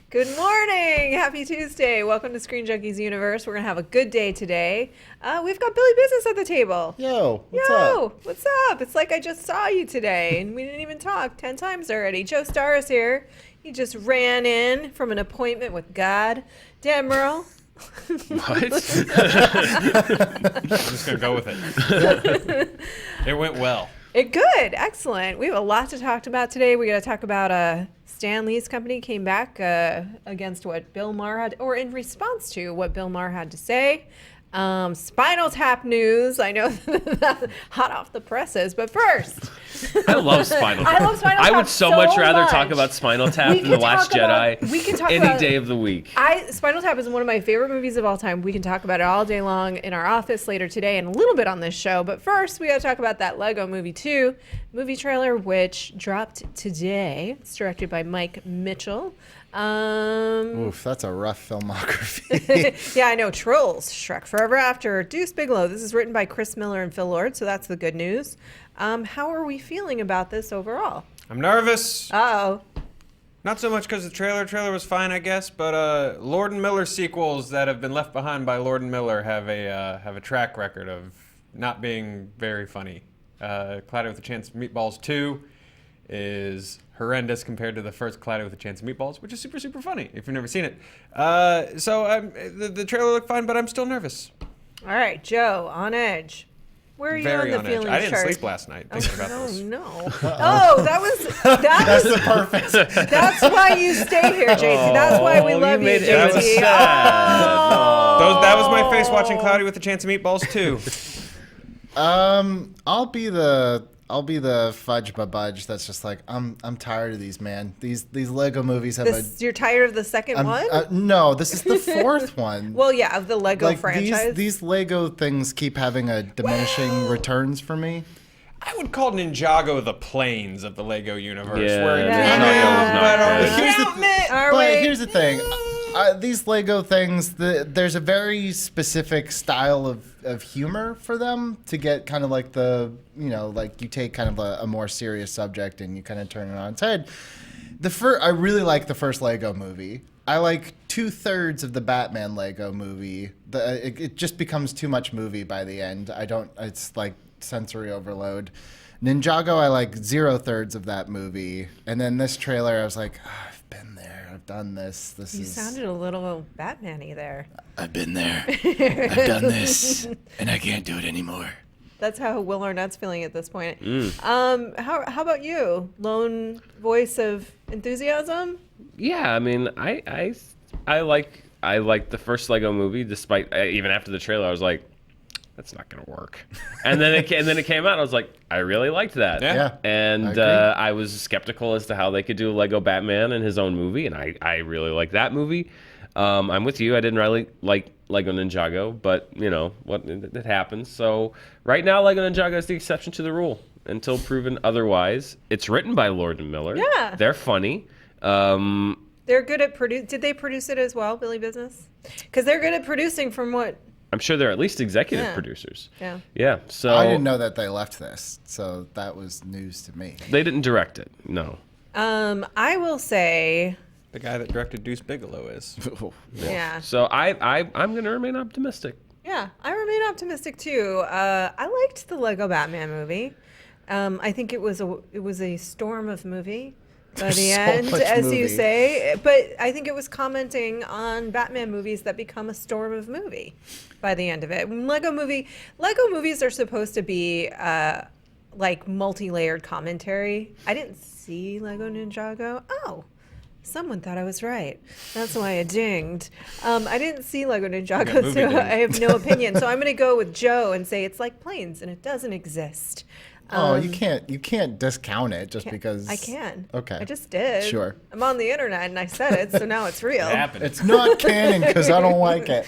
Good morning. Happy Tuesday. Welcome to ScreenJunkies Universe. We're going to have a good day today. We've got Billy Business at the table. Yo, what's up? What's up? It's like I just saw you today and we didn't even talk 10 times already. Joe Starr is here. He just ran in from an appointment with God. Dan Merle. What? I'm just going to go with it. It went well. Good. Excellent. We have a lot to talk about today. We're going to talk about Stan Lee's company came back against what Bill Maher had, or in response to what Bill Maher had to say. Spinal Tap news. I know that hot off the presses, but first. I love Spinal Tap. I love Spinal Tap I would so much rather talk about Spinal Tap than The Last Jedi we can talk any day of the week. Spinal Tap is one of my favorite movies of all time. We can talk about it all day long in our office later today and a little bit on this show. But first, we got to talk about that Lego Movie 2 movie trailer, which dropped today. It's directed by Mike Mitchell. Oof, that's a rough filmography. Yeah, I know. Trolls, Shrek Forever After, Deuce Bigalow. This is written by Chris Miller and Phil Lord, so that's the good news. How are we feeling about this overall? I'm nervous. Uh-oh. Not so much because the trailer was fine, I guess, but Lord and Miller sequels that have been left behind by Lord and Miller have a track record of not being very funny. Cloudy with a Chance of Meatballs 2 is horrendous compared to the first Cloudy with a Chance of Meatballs, which is super, super funny if you've never seen it. So the trailer looked fine, but I'm still nervous. All right, Joe, on edge. Where are you Very on on the edge. feelings I didn't chart? sleep last night thinking about this. No. Oh, that's the perfect. That's why you stay here, JT. That's why we love you, made JT. it sad. That was my face watching Cloudy with a Chance of Meatballs 2. I'll be the fudge babudge that's just like I'm tired of these, man. These Lego movies have You're tired of the second one? No, this is the fourth one. Well, yeah, of the Lego franchise. These Lego things keep having a diminishing returns for me. I would call Ninjago the planes of the Lego universe. Yeah, where Here's the thing. These Lego things, there's a very specific style of humor for them to get kind of like like you take kind of a more serious subject and you kind of turn it on its head. I really like the first Lego movie. I like 2/3 of the Batman Lego movie. It just becomes too much movie by the end. It's like sensory overload. Ninjago, I like 0/3 of that movie. And then this trailer, I was like, I've been there. I've done this. You sounded a little Batman-y there. I've been there. I've done this. And I can't do it anymore. That's how Will Arnett's feeling at this point. How about you? Lone voice of enthusiasm? Yeah, I mean, I like the first Lego movie. Despite even after the trailer, I was like, that's not gonna work. And then it came out. And I was like, I really liked that. Yeah. And I was skeptical as to how they could do Lego Batman in his own movie, and I really like that movie. I'm with you. I didn't really like Lego Ninjago, but it happens. So right now, Lego Ninjago is the exception to the rule until proven otherwise. It's written by Lord and Miller. Yeah. They're funny. They're good at Did they produce it as well, Billy Business? Because they're good at producing from what? I'm sure they're at least executive producers. Yeah. Yeah. So I didn't know that they left this, so that was news to me. They didn't direct it. No. I will say. The guy that directed Deuce Bigalow is. Yeah. So I'm going to remain optimistic. Yeah, I remain optimistic too. I liked the Lego Batman movie. I think it was a storm of movie by the end, as you say. But I think it was commenting on Batman movies that become a storm of movie by the end of it. Lego movies are supposed to be like multi-layered commentary. I didn't see Lego Ninjago. Oh. Someone thought I was right. That's why I dinged. I didn't see Lego Ninjago, so I have no opinion. So I'm going to go with Joe and say it's like planes, and it doesn't exist. You can't discount it just because. I can. Okay. I just did. Sure. I'm on the internet and I said it, so now it's real. It happened. It's not canon because I don't like it.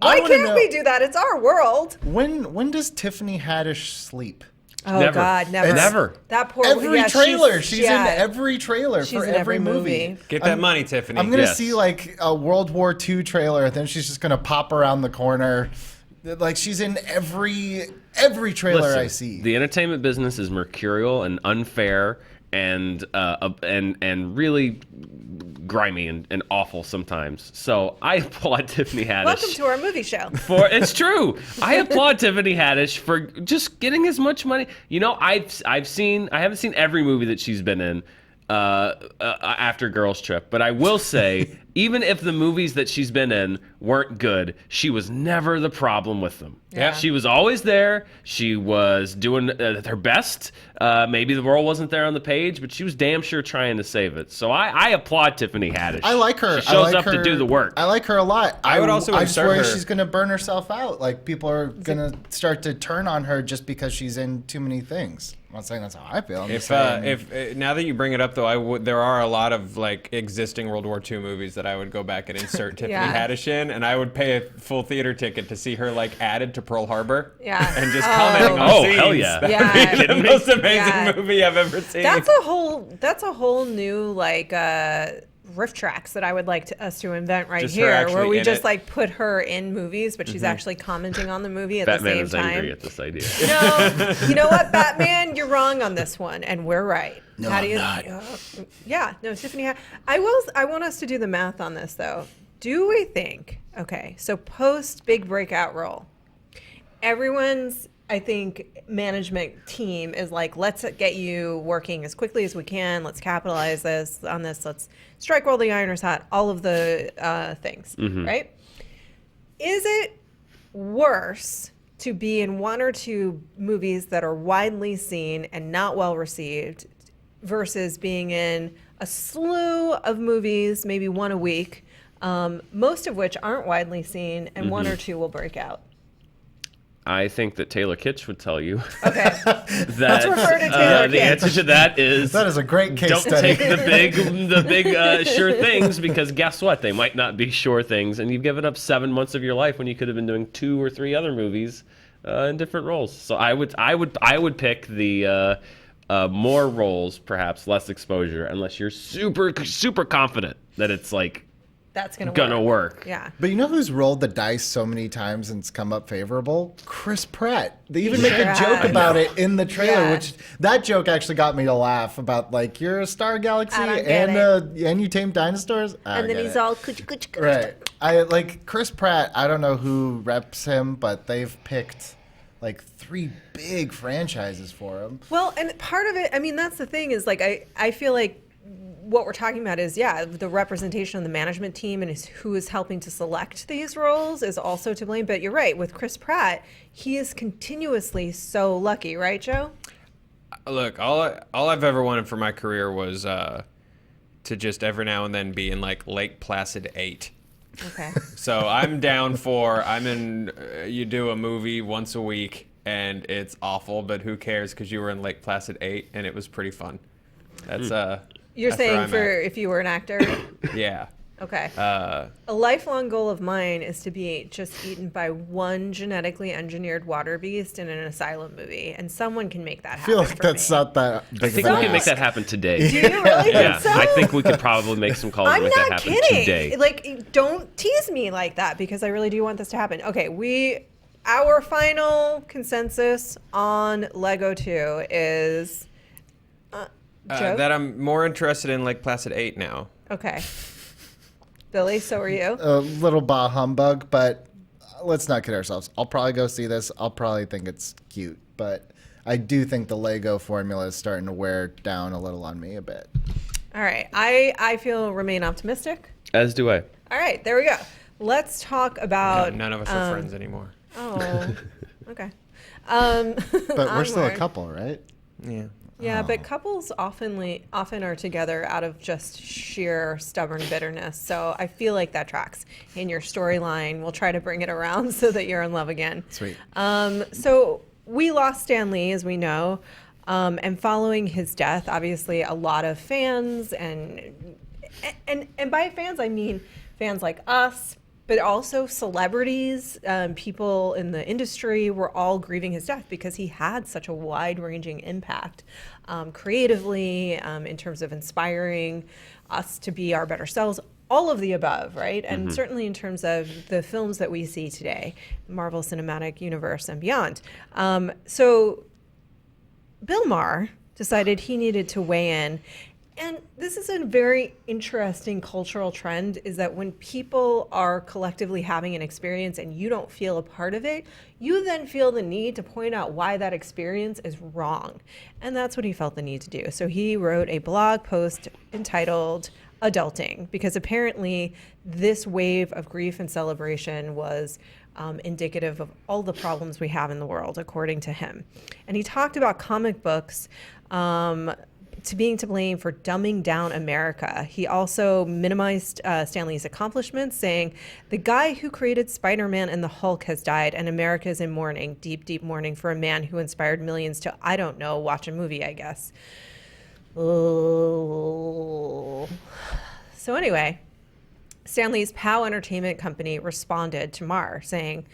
Why can't we do that? It's our world. When does Tiffany Haddish sleep? Oh Never. God, never. Never. That poor Every trailer. She's in yeah. every trailer She's for in every movie. Get that money, Tiffany. I'm gonna Yes. see like a World War II trailer, and then she's just gonna pop around the corner. Like she's in every trailer Listen, I see. The entertainment business is mercurial and unfair, and really grimy and awful sometimes. So I applaud Tiffany Haddish. Welcome to our movie show. It's true. I applaud Tiffany Haddish for just getting as much money. You know, I haven't seen every movie that she's been in after Girls Trip, but I will say, even if the movies that she's been in weren't good, she was never the problem with them. Yeah. She was always there. She was doing her best. Maybe the role wasn't there on the page, but she was damn sure trying to save it. So I applaud Tiffany Haddish. I like her. She shows up to do the work. I like her a lot. I would also I insert swear her. she's going to burn herself out. Like, people are going to start to turn on her just because she's in too many things. I'm not saying that's how I feel. I'm just saying, If now that you bring it up, though, there are a lot of like existing World War II movies that I would go back and insert Tiffany Yeah. Haddish in, and I would pay a full theater ticket to see her like added to Pearl Harbor. Yeah. And just commenting on Oh, scenes. hell yeah. That Yeah. would be the most amazing Yeah. movie I've ever seen. That's a whole new like riff tracks that I would like us to invent right Just her here, actually where we in just it. like put her in movies, but she's actually commenting on the movie at Batman the is same time. angry at this idea. No, you know what, Batman, you're wrong on this one, and we're right. No, How do I'm you? not. Yeah, no, Tiffany. I want us to do the math on this though. Do we think? Okay, so post big breakout role, everyone's, I think, management team is like, let's get you working as quickly as we can. Let's capitalize on this. Let's strike while the iron is hot. All of the things, right? Is it worse to be in one or two movies that are widely seen and not well received versus being in a slew of movies, maybe one a week, most of which aren't widely seen, and one or two will break out? I think that Taylor Kitsch would tell you Okay. that refer to Taylor the Kitsch. answer to that is that is a great case don't study. take the big sure things, because guess what? They might not be sure things, and you've given up 7 months of your life when you could have been doing 2 or 3 other movies in different roles. So I would pick the more roles, perhaps less exposure, unless you're super confident that it's like That's gonna work. Yeah. But you know who's rolled the dice so many times and it's come up favorable? Chris Pratt. They even make a sure joke has. about it in the trailer, Yeah. which that joke actually got me to laugh about, like, you're a star galaxy I don't get and you tame dinosaurs. I And then get he's it. all kuch kuch kuch. Right. I like Chris Pratt. I don't know who reps him, but they've picked like 3 big franchises for him. Well, and part of it, I mean, that's the thing is like, I feel like what we're talking about is, yeah, the representation of the management team and who is helping to select these roles is also to blame. But you're right, with Chris Pratt, he is continuously so lucky, right, Joe? Look, all I've ever wanted for my career was to just every now and then be in like Lake Placid 8. Okay. So I'm down for you do a movie once a week and it's awful, but who cares because you were in Lake Placid 8 and it was pretty fun. That's You're that's where saying I'm for at. if you were an actor? Yeah. Okay. Uh, A lifelong goal of mine is to be just eaten by one genetically engineered water beast in an asylum movie, and someone can make that I happen. feel like for that's me. not that big I think of we an can make ask. that happen today. Do you really Yeah, think so? I think we could probably make some calls I'm and make that not happen kidding. today. Like, don't tease me like that because I really do want this to happen. Okay, our final consensus on Lego 2 is Joe? that I'm more interested in Lake Placid 8 now. Okay. Billy, so are you? A little bah humbug, but let's not kid ourselves. I'll probably go see this. I'll probably think it's cute, but I do think the Lego formula is starting to wear down a little on me a bit. All right. I remain optimistic. As do I. All right, there we go. Let's talk about None of us are friends anymore. Oh, okay. But we're still a Onward. couple, right? Yeah. Yeah, but couples often are together out of just sheer stubborn bitterness. So I feel like that tracks in your storyline. We'll try to bring it around so that you're in love again. Sweet. So we lost Stan Lee, as we know, and following his death, obviously a lot of fans and by fans I mean fans like us, but also celebrities, people in the industry were all grieving his death because he had such a wide-ranging impact creatively, in terms of inspiring us to be our better selves, all of the above, right? And certainly in terms of the films that we see today, Marvel Cinematic Universe and beyond. So Bill Maher decided he needed to weigh in. And this is a very interesting cultural trend, is that when people are collectively having an experience and you don't feel a part of it, you then feel the need to point out why that experience is wrong. And that's what he felt the need to do. So he wrote a blog post entitled Adulting, because apparently this wave of grief and celebration was indicative of all the problems we have in the world, according to him. And he talked about comic books to being to blame for dumbing down America. He also minimized Stan Lee's accomplishments, saying, "The guy who created Spider-Man and the Hulk has died, and America is in mourning, deep, deep mourning for a man who inspired millions to, I don't know, watch a movie, I guess." Oh. So anyway, Stan Lee's POW Entertainment Company responded to Maher, saying,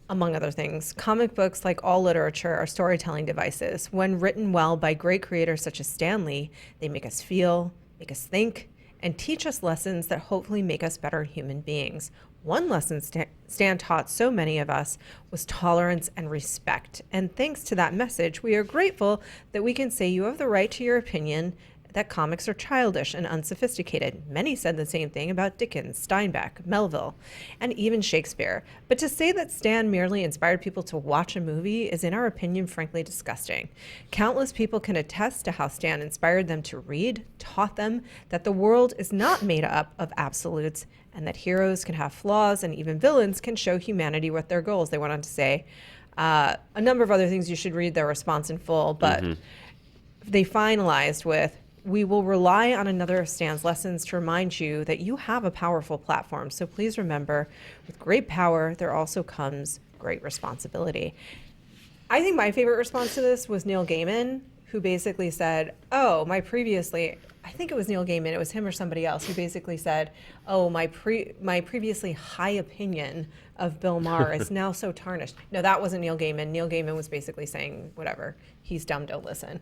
among other things, comic books, like all literature, are storytelling devices. When written well by great creators such as Stan Lee, they make us feel, make us think, and teach us lessons that hopefully make us better human beings. One lesson Stan taught so many of us was tolerance and respect. And thanks to that message, we are grateful that we can say you have the right to your opinion, that comics are childish and unsophisticated. Many said the same thing about Dickens, Steinbeck, Melville, and even Shakespeare. But to say that Stan merely inspired people to watch a movie is, in our opinion, frankly disgusting. Countless people can attest to how Stan inspired them to read, taught them that the world is not made up of absolutes, and that heroes can have flaws and even villains can show humanity with their goals. They went on to say a number of other things. You should read their response in full, but they finalized with, "We will rely on another of Stan's lessons to remind you that you have a powerful platform. So please remember, with great power, there also comes great responsibility." I think my favorite response to this was Neil Gaiman, who basically said, I think it was Neil Gaiman, it was him or somebody else, who basically said, my previously high opinion of Bill Maher is now so tarnished. No, that wasn't Neil Gaiman. Neil Gaiman was basically saying, whatever, he's dumb, don't listen.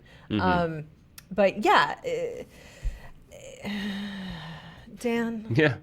But yeah, Dan? Yeah.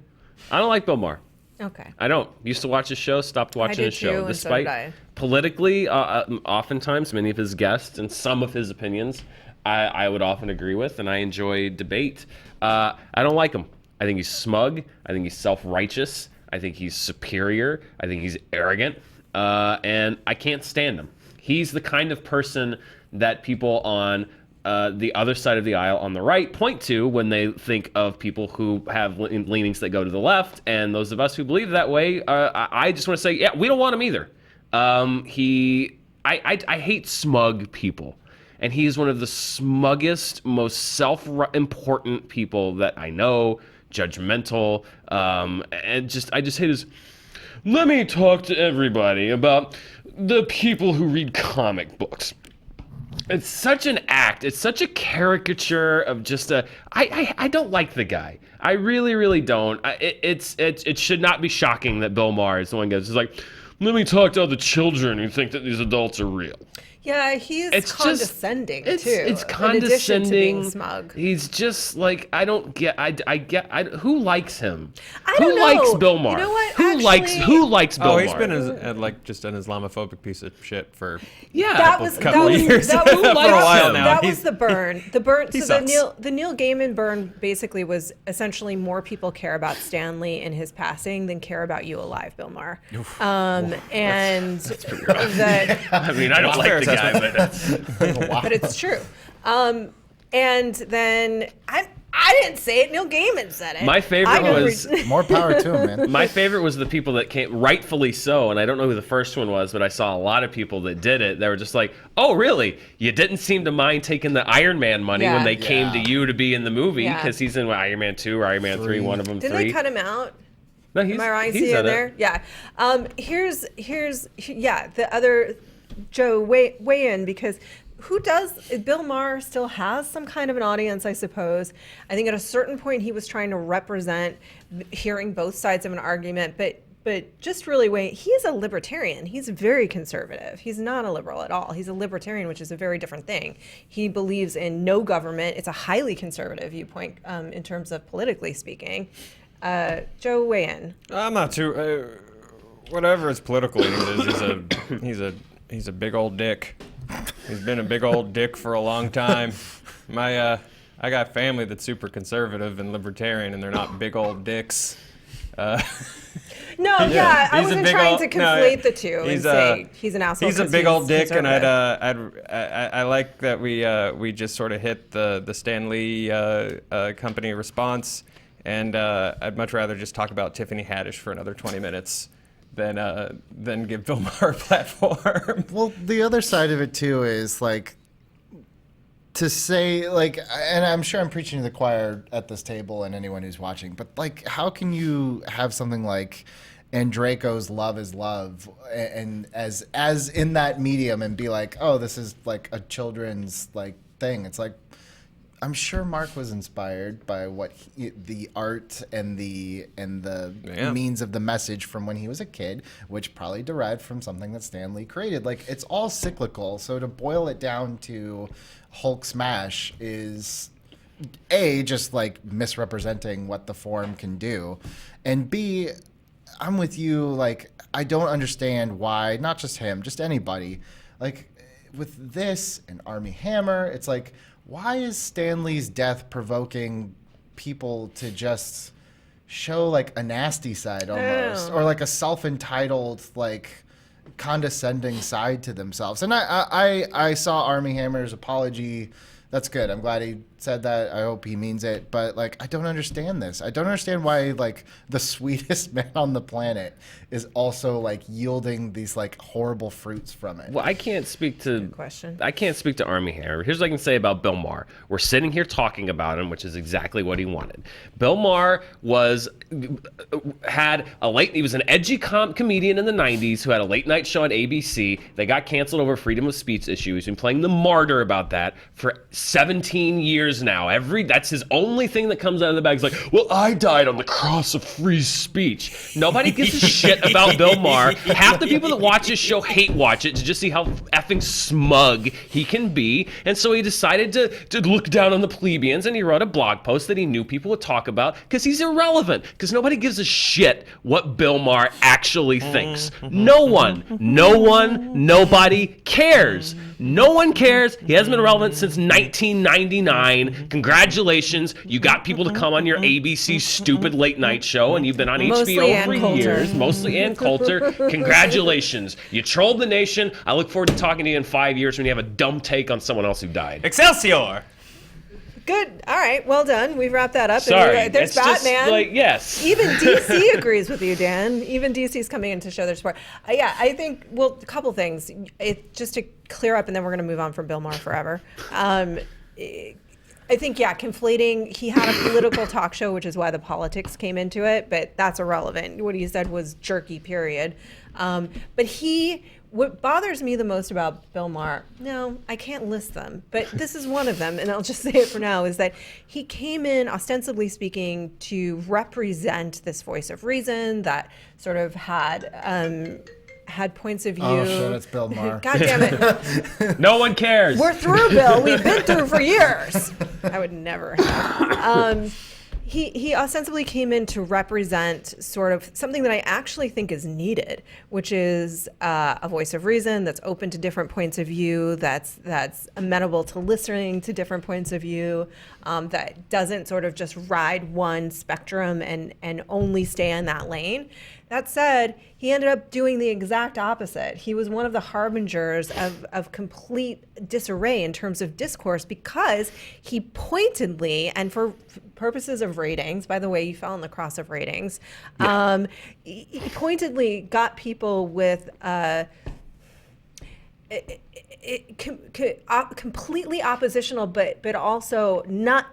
I don't like Bill Maher. Okay. I don't. Used to watch his show, stopped watching his show. Too, and so did I. Politically, oftentimes, many of his guests and some of his opinions, I would often agree with, and I enjoy debate. I don't like him. I think he's smug. I think he's self-righteous. I think he's superior. I think he's arrogant. And I can't stand him. He's the kind of person that people on the other side of the aisle on the right point to when they think of people who have leanings that go to the left, and those of us who believe that way, I just want to say, yeah, we don't want him either. I hate smug people, and he's one of the smuggest, most self-important people that I know, judgmental, and I just hate his, "Let me talk to everybody about the people who read comic books." It's such an act. It's such a caricature of just a. I don't like the guy. I really, really don't. It should not be shocking that Bill Maher is the one who goes, like, "Let me talk to all the children who think that these adults are real." Yeah, he's condescending too. It's condescending. In addition to being smug. He's just like, I don't get. Who likes him? Who likes Bill Maher? You know what? Who likes Bill Maher? He's been just an Islamophobic piece of shit for that was years. That was for a while now. That was the burn. The burn. He So sucks. the Neil Gaiman burn basically was essentially more people care about Stan Lee and his passing than care about you alive, Bill Maher. And that. I mean, I don't like the guy, but that's. But it's true. And then I didn't say it. Neil Gaiman said it. My favorite was More power to him, man. my favorite was the people that came, rightfully so, and I don't know who the first one was, but I saw a lot of people that did it. They were just like, "Oh, really? You didn't seem to mind taking the Iron Man money when they came to you to be in the movie because he's in Iron Man 2 or Iron Man 3, one of them. Didn't 3. they cut him out? No, Am I right? he's See in in it. there? Yeah. Here's the other Joe weigh in, because Bill Maher still has some kind of an audience, I suppose. I think at a certain point he was trying to represent hearing both sides of an argument, but just really he is a libertarian. He's very conservative. He's not a liberal at all. He's a libertarian, which is a very different thing. He believes in no government. It's a highly conservative viewpoint in terms of politically speaking. Joe, weigh in. I'm not too. whatever his political leanings is, he's a big old dick. He's been a big old dick for a long time. I got family that's super conservative and libertarian, and they're not big old dicks. I wasn't trying to conflate the two and say he's an asshole. He's a big old dick, and I like that we just sort of hit the Stan Lee company response, and I'd much rather just talk about Tiffany Haddish for another 20 minutes than give Bill Maher a platform. Well, the other side of it too is like to say like, and I'm sure I'm preaching to the choir at this table and anyone who's watching, but like, how can you have something like and Draco's Love is Love and as in that medium and be like, oh, this is like a children's like thing? It's like, I'm sure Mark was inspired by what the art and the means of the message from when he was a kid, which probably derived from something that Stan Lee created. Like, it's all cyclical. So to boil it down to Hulk smash is A, just like misrepresenting what the form can do, and B, I'm with you. Like, I don't understand why, not just him, just anybody, like with this and Armie Hammer, it's like, why is Stan Lee's death provoking people to just show like a nasty side almost, or like a self-entitled, like condescending side to themselves? And I saw Armie Hammer's apology. That's good. I'm glad he said that. I hope he means it. But like, I don't understand this. I don't understand why like the sweetest man on the planet is also like yielding these like horrible fruits from it. Well, I can't speak to Good question. I can't speak to Armie Hammer. Here's what I can say about Bill Maher. We're sitting here talking about him, which is exactly what he wanted. Bill Maher he was an edgy comedian in the 90s who had a late night show on ABC. They got canceled over freedom of speech issues. He's been playing the martyr about that for 17 years now. That's his only thing that comes out of the bag. He's like, well, I died on the cross of free speech. Nobody gives a shit about Bill Maher. Half the people that watch his show hate watch it to just see how effing smug he can be. And so he decided to look down on the plebeians, and he wrote a blog post that he knew people would talk about because he's irrelevant, because nobody gives a shit what Bill Maher actually thinks. No one, nobody cares. No one cares. He hasn't been relevant since 1999. Congratulations. You got people to come on your ABC stupid late night show, and you've been on Mostly HBO Ann for Coulter. years. Mostly Ann Coulter. Congratulations. You trolled the nation. I look forward to talking to you in 5 years when you have a dumb take on someone else who died. Excelsior! Good. All right. Well done. We've wrapped that up. Sorry. And there's it's just Batman. like, yes. Even DC agrees with you, Dan. Even DC's coming in to show their support. Yeah, I think, well, a couple things. Just to clear up, and then we're going to move on from Bill Maher forever. I think, yeah, conflating, he had a political talk show, which is why the politics came into it, but that's irrelevant. What he said was jerky, period. But what bothers me the most about Bill Maher, no, I can't list them, but this is one of them, and I'll just say it for now, is that he came in, ostensibly speaking, to represent this voice of reason that sort of had points of view. Oh shit, it's Bill Maher. God damn it. No one cares. We're through, Bill. We've been through for years. I would never have. He ostensibly came in to represent sort of something that I actually think is needed, which is a voice of reason that's open to different points of view, that's amenable to listening to different points of view, that doesn't sort of just ride one spectrum and only stay in that lane. That said, he ended up doing the exact opposite. He was one of the harbingers of complete disarray in terms of discourse, because he pointedly, and for purposes of ratings, by the way, you fell on the cross of ratings, he pointedly got people with completely oppositional, but also not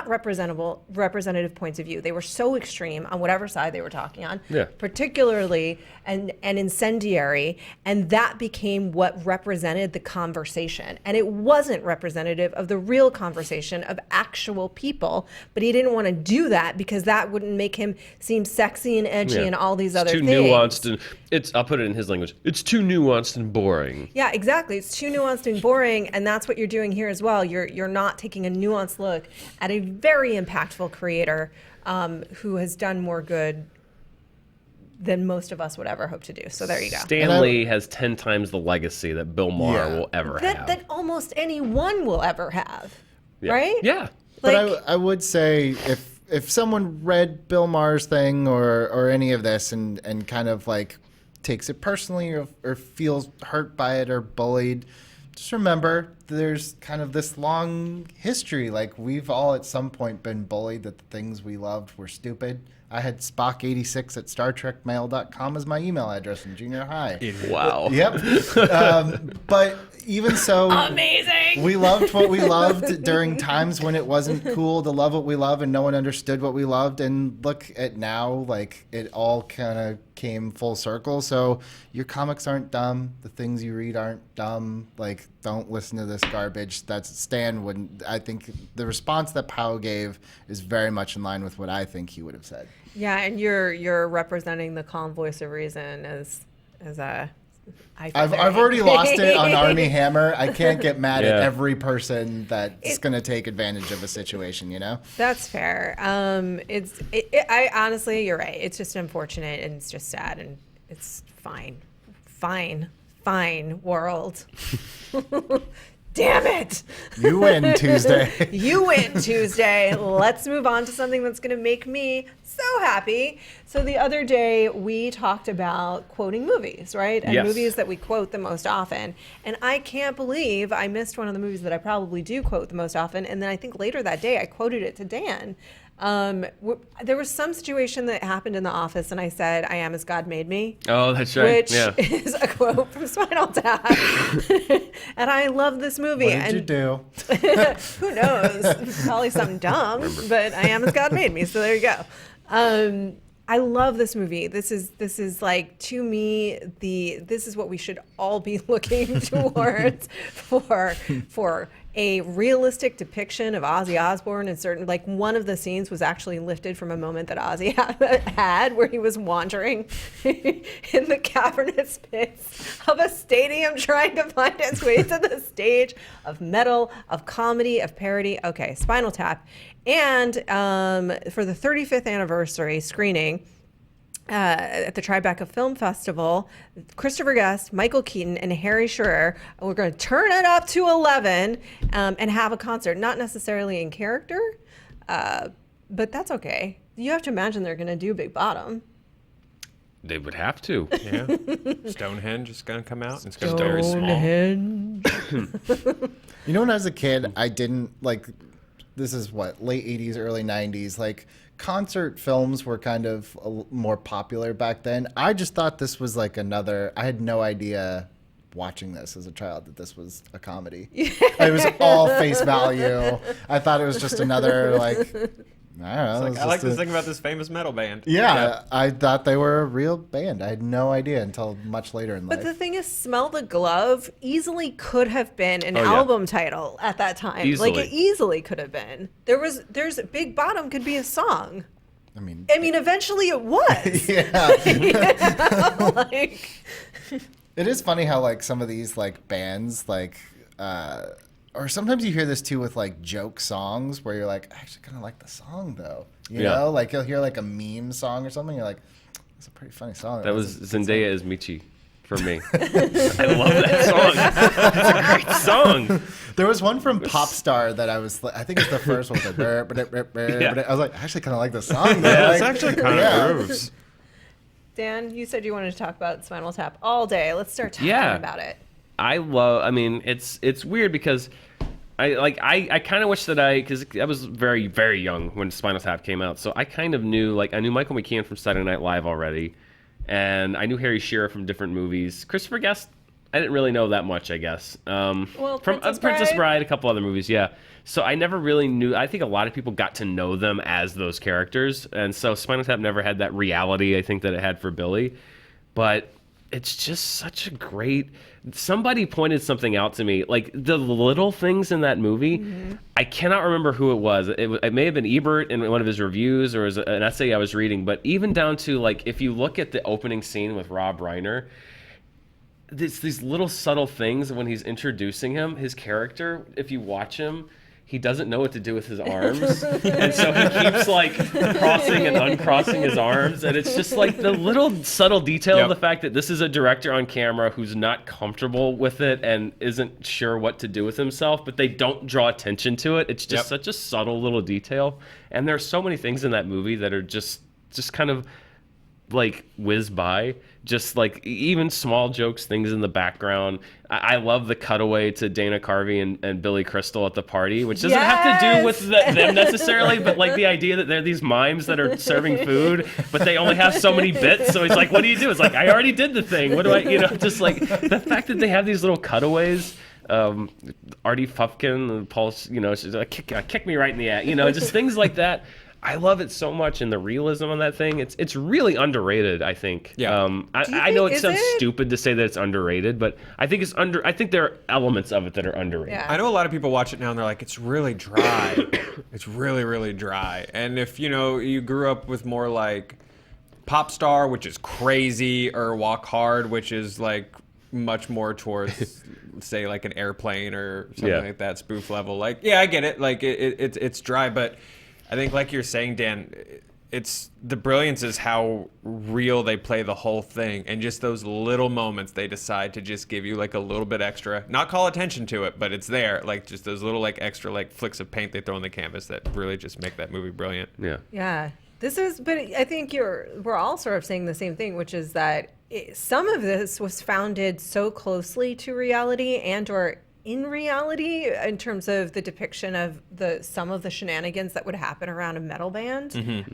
representative points of view. They were so extreme on whatever side they were talking on, particularly and incendiary, and that became what represented the conversation. And it wasn't representative of the real conversation of actual people, but he didn't want to do that because that wouldn't make him seem sexy and edgy and all these other things. Too nuanced, and I'll put it in his language. It's too nuanced and boring. Yeah, exactly. It's too nuanced and boring, and that's what you're doing here as well. You're not taking a nuanced look at a very impactful creator who has done more good than most of us would ever hope to do. So there you go. Stan Lee has 10 times the legacy that Bill Maher will ever have. That almost anyone will ever have, right? Yeah. But I would say if someone read Bill Maher's thing or any of this and kind of like takes it personally or feels hurt by it or bullied, just remember there's kind of this long history. Like, we've all at some point been bullied that the things we loved were stupid. I had Spock86 at StarTrekMail.com as my email address in junior high. Wow. Yep. But even so, amazing. We loved what we loved during times when it wasn't cool to love what we love and no one understood what we loved. And look at now, like, it all kind of came full circle. So your comics aren't dumb. The things you read aren't dumb. Like, don't listen to this garbage. That's Stan wouldn't. I think the response that Powell gave is very much in line with what I think he would have said. Yeah, and you're representing the calm voice of reason as a. I've already lost it on Armie Hammer. I can't get mad at every person that's going to take advantage of a situation, you know? That's fair. I honestly, you're right. It's just unfortunate and it's just sad and it's fine, world. Damn it. You win Tuesday. You win Tuesday. Let's move on to something that's going to make me so happy. So the other day we talked about quoting movies, right? And movies that we quote the most often. And I can't believe I missed one of the movies that I probably do quote the most often. And then I think later that day I quoted it to Dan. There was some situation that happened in the office and I said, "I am as God made me." Oh, that's right. Which is a quote from Spinal Tap. And I love this movie. What did you do? Who knows? Probably something dumb, but I am as God made me. So there you go. I love this movie. This is like, to me, this is what we should all be looking towards for a realistic depiction of Ozzy Osbourne. And certain, like, one of the scenes was actually lifted from a moment that Ozzy had where he was wandering in the cavernous pits of a stadium trying to find his way to the stage of metal, of comedy, of parody. Okay, Spinal Tap. And for the 35th anniversary screening at the Tribeca Film Festival, Christopher Guest, Michael Keaton, and Harry Shearer, we're going to turn it up to 11 and have a concert. Not necessarily in character, but that's okay. You have to imagine they're going to do Big Bottom. They would have to. Yeah. Stonehenge is going to come out. It's going to be very small. You know, when I was a kid, I didn't like. This is what, late 80s, early 90s. Like, concert films were kind of more popular back then. I just thought this was like another. I had no idea watching this as a child that this was a comedy. It was all face value. I thought it was just another, like, I don't know. Like, I like to think about this famous metal band. Yeah, I thought they were a real band. I had no idea until much later in life. But the thing is, Smell the Glove easily could have been an album title at that time. Easily. Like, it easily could have been. There's Big Bottom could be a song. I mean, Eventually it was. yeah. Yeah, like, It is funny how, like, some of these, like, bands, like, or sometimes you hear this too with, like, joke songs where you're like, I actually kind of like the song though. You know, like, you'll hear like a meme song or something. You're like, it's a pretty funny song. That was Zendaya as Michi for me. I love that song. It's a great song. There was one from Popstar that I think it's the first one. Like, I was like, I actually kind of like the song though. Yeah, like, it's actually kind of grooves. Dan, you said you wanted to talk about Spinal Tap all day. Let's start talking about it. I mean, it's weird because I kind of wish that because I was very, very young when Spinal Tap came out. So I kind of knew, like, I knew Michael McKean from Saturday Night Live already. And I knew Harry Shearer from different movies. Christopher Guest, I didn't really know that much, I guess. From Princess Bride, a couple other movies, yeah. So I never really knew. I think a lot of people got to know them as those characters. And so Spinal Tap never had that reality, I think, that it had for Billy. But it's just such a great. Somebody pointed something out to me, like the little things in that movie. Mm-hmm. I cannot remember who it was. It may have been Ebert in one of his reviews, or an essay I was reading. But even down to, like, if you look at the opening scene with Rob Reiner, these little subtle things when he's introducing him, his character. If you watch him, he doesn't know what to do with his arms, and so he keeps like crossing and uncrossing his arms, and it's just like the little subtle detail of the fact that this is a director on camera who's not comfortable with it and isn't sure what to do with himself, but they don't draw attention to it. It's just such a subtle little detail, and there's so many things in that movie that are just kind of like whiz by, just like even small jokes, things in the background. I love the cutaway to Dana Carvey and Billy Crystal at the party, which doesn't have to do with them necessarily, but like the idea that they're these mimes that are serving food, but they only have so many bits. So he's like, what do you do? It's like, I already did the thing. What do I, just like the fact that they have these little cutaways. Artie Fufkin, Paul, she's like, kick me right in the ass, just things like that. I love it so much, and the realism on that thing, it's really underrated, I think. Yeah. I know it sounds stupid to say that it's underrated, but I think I think there are elements of it that are underrated. Yeah. I know a lot of people watch it now and they're like, it's really dry. It's really, really dry. And if, you grew up with more like Pop Star, which is crazy, or Walk Hard, which is like much more towards say like an Airplane or something like that, spoof level. Like, yeah, I get it. Like it's dry, but I think, like you're saying, Dan, it's the brilliance is how real they play the whole thing, and just those little moments they decide to just give you like a little bit extra, not call attention to it, but it's there, like just those little like extra like flicks of paint they throw on the canvas that really just make that movie brilliant. Yeah. But I think we're all sort of saying the same thing, which is that some of this was founded so closely to reality or in reality, in terms of the depiction of some of the shenanigans that would happen around a metal band,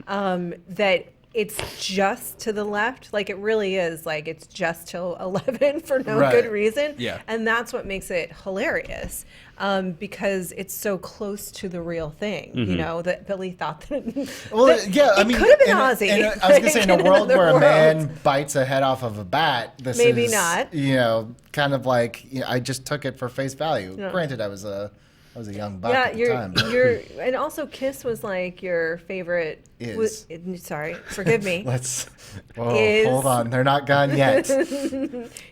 that it's just to the left. Like, it really is, like, it's just till 11 for no good reason. Yeah. And that's what makes it hilarious, because it's so close to the real thing, that Billy thought that it could have been Ozzy. I was going to say, in a world where a man bites a head off of a bat, this maybe is, not. Kind of like, I just took it for face value. No. Granted, I was a young buck at the time. And also Kiss was like your favorite. Sorry, forgive me. Hold on, they're not gone yet.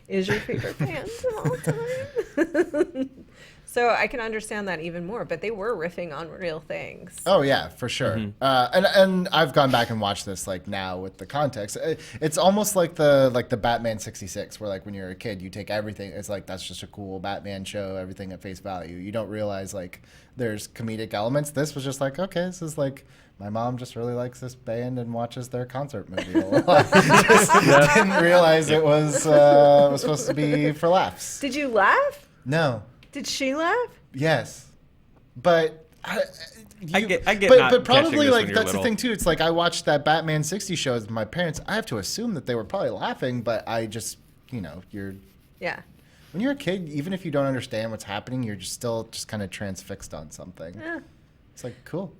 Is your favorite band of all time? So I can understand that even more, but they were riffing on real things. Oh yeah, for sure. And I've gone back and watched this like now with the context. It's almost like the Batman '66, where like when you're a kid, you take everything. It's like that's just a cool Batman show, everything at face value. You don't realize like there's comedic elements. This was just like, okay, this is like my mom just really likes this band and watches their concert movie a lot. Didn't realize it was supposed to be for laughs. Did you laugh? No. Did she laugh? Yes, but I get. But probably like that's the thing too. It's like I watched that Batman '60 show with my parents. I have to assume that they were probably laughing, but I just you're when you're a kid, even if you don't understand what's happening, you're just still kind of transfixed on something. Yeah. It's like cool.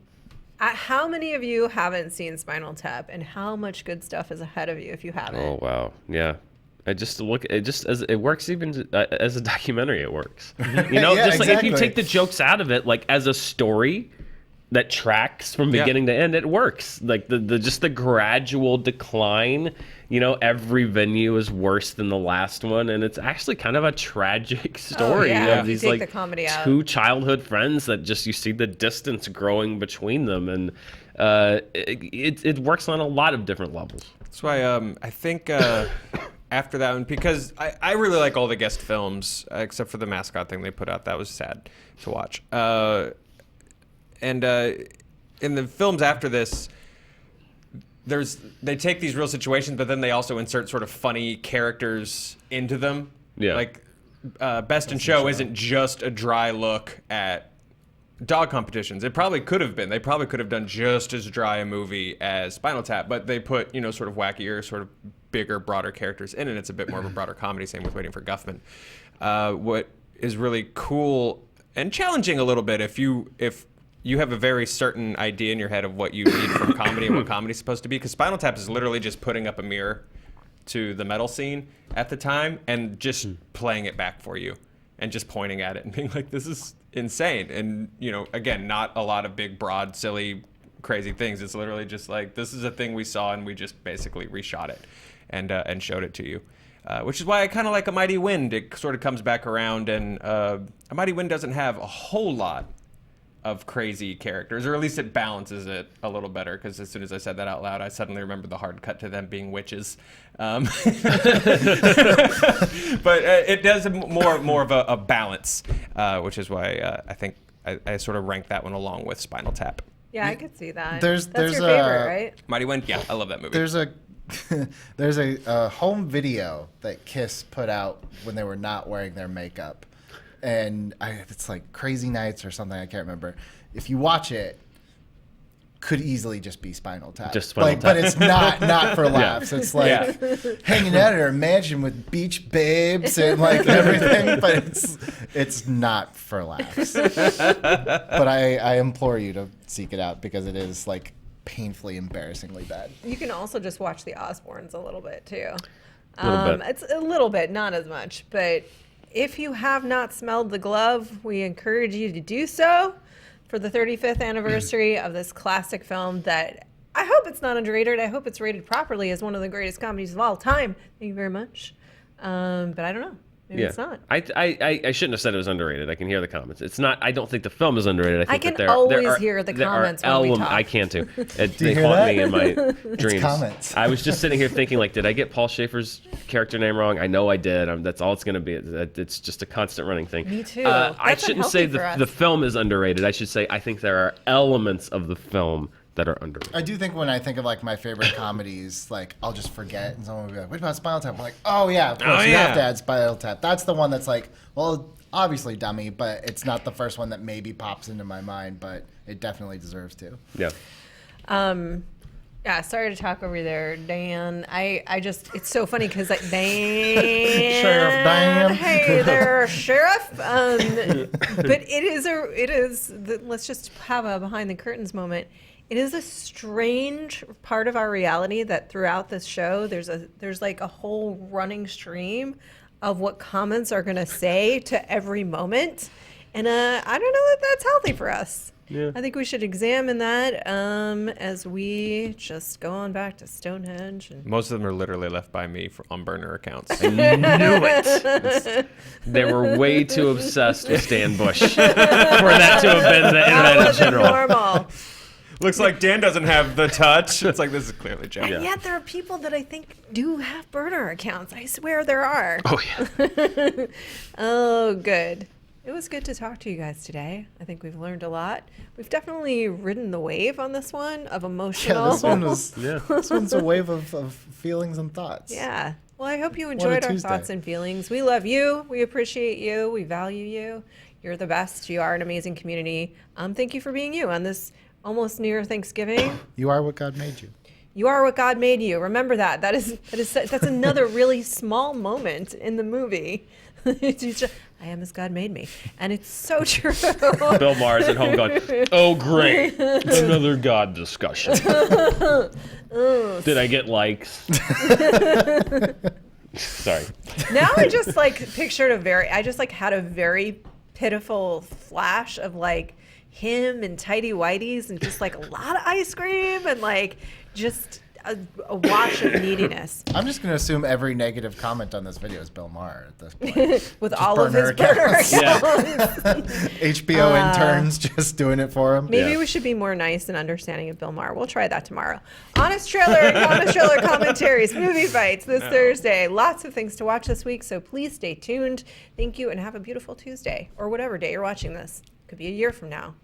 How many of you haven't seen Spinal Tap, and how much good stuff is ahead of you if you haven't? Oh wow, yeah. It works even as a documentary. It works, like if you take the jokes out of it, like as a story that tracks from beginning to end, it works. Like the gradual decline. Every venue is worse than the last one, and it's actually kind of a tragic story of these like two childhood friends that just you see the distance growing between them, and it works on a lot of different levels. That's why I think. After that one, because I really like all the guest films, except for the mascot thing they put out. That was sad to watch. And in the films after this, they take these real situations, but then they also insert sort of funny characters into them. Yeah. Like Best in Show isn't just a dry look at dog competitions. It probably could have been. They probably could have done just as dry a movie as Spinal Tap, but they put, sort of wackier, sort of bigger, broader characters in it. It's a bit more of a broader comedy, same with Waiting for Guffman. What is really cool and challenging a little bit if you have a very certain idea in your head of what you need from comedy and what comedy's supposed to be, because Spinal Tap is literally just putting up a mirror to the metal scene at the time and just playing it back for you and just pointing at it and being like, this is insane. And, again, not a lot of big, broad, silly, crazy things. It's literally just like, this is a thing we saw and we just basically reshot it and showed it to you. Which is why I kind of like A Mighty Wind. It sort of comes back around, and A Mighty Wind doesn't have a whole lot of crazy characters, or at least it balances it a little better. Because as soon as I said that out loud, I suddenly remembered the hard cut to them being witches. But it does more of a balance, which is why I think I sort of rank that one along with Spinal Tap. Yeah, I could see that. There's That's your a- favorite, right? Mighty Wind, yeah, I love that movie. There's a home video that Kiss put out when they were not wearing their makeup, and it's like Crazy Nights or something, I can't remember. If you watch it, could easily just be Spinal Tap. Just Spinal Tap. But it's not for laughs. It's like hanging out at our mansion with beach babes and like everything, but it's not for laughs. But I implore you to seek it out because it is like painfully, embarrassingly bad. You can also just watch the Osbournes a little bit too. Little bit. It's a little bit, not as much, but if you have not smelled the glove, we encourage you to do so for the 35th anniversary of this classic film that I hope it's not underrated. I hope it's rated properly as one of the greatest comedies of all time. Thank you very much. But I don't know. Maybe it's not. I shouldn't have said it was underrated. I can hear the comments. It's not. I don't think the film is underrated. I think can that always hear the there are comments when we talk. I can too. They hear haunt that? me in my dreams. comments. I was just sitting here thinking, like, did I get Paul Schaefer's character name wrong? I know I did. That's all it's going to be. It's just a constant running thing. Me too. I That's shouldn't say unhealthy for us. the film is underrated. I should say I think there are elements of the film that are underrated. I do think when I think of like my favorite comedies, like I'll just forget, and someone will be like, "What about Spinal Tap?" I'm like, "Oh yeah, of course you have to add Spinal Tap." That's the one that's like, well, obviously dummy, but it's not the first one that maybe pops into my mind, but it definitely deserves to. Yeah. Yeah, sorry to talk over there, Dan. I just, it's so funny because like, Dan. Sheriff Dan. Hey there, Sheriff. But let's just have a behind the curtains moment. It is a strange part of our reality that throughout this show, there's like a whole running stream of what comments are going to say to every moment. And I don't know that that's healthy for us. Yeah. I think we should examine that as we just go on back to Stonehenge. And Most of them are literally left by me on burner accounts. Knew it. They were way too obsessed with Stan Bush for that to have been the internet in wasn't general. normal. Looks like Dan doesn't have the touch. It's like, this is clearly Joe. And yet there are people that I think do have burner accounts. I swear there are. Oh yeah. Oh, good. It was good to talk to you guys today. I think we've learned a lot. We've definitely ridden the wave on this one of emotional. Yeah, this one was. Yeah. This one's a wave of feelings and thoughts. Yeah. Well, I hope you What a enjoyed our Tuesday. thoughts and feelings. We love you. We appreciate you. We value you. You're the best. You are an amazing community. Thank you for being you on this almost near Thanksgiving. You are what God made you. You are what God made you. Remember that. That's another really small moment in the movie. I am as God made me, and it's so true. Bill Maher's at home going, "Oh great, another God discussion." Did I get likes? Sorry. Now I just like pictured I just like had a very pitiful flash of like him and tighty whities and just like a lot of ice cream and like just a wash of neediness I'm just going to assume every negative comment on this video is Bill Maher at this point. with Just all of his burner burner accounts. accounts. HBO interns just doing it for him. Maybe Yeah. we should be more nice and understanding of Bill Maher. We'll try that tomorrow. Honest Trailer commentaries, movie fights this Thursday. Lots of things to watch this week, so please stay tuned. Thank you and have a beautiful Tuesday or whatever day you're watching this. Could be a year from now.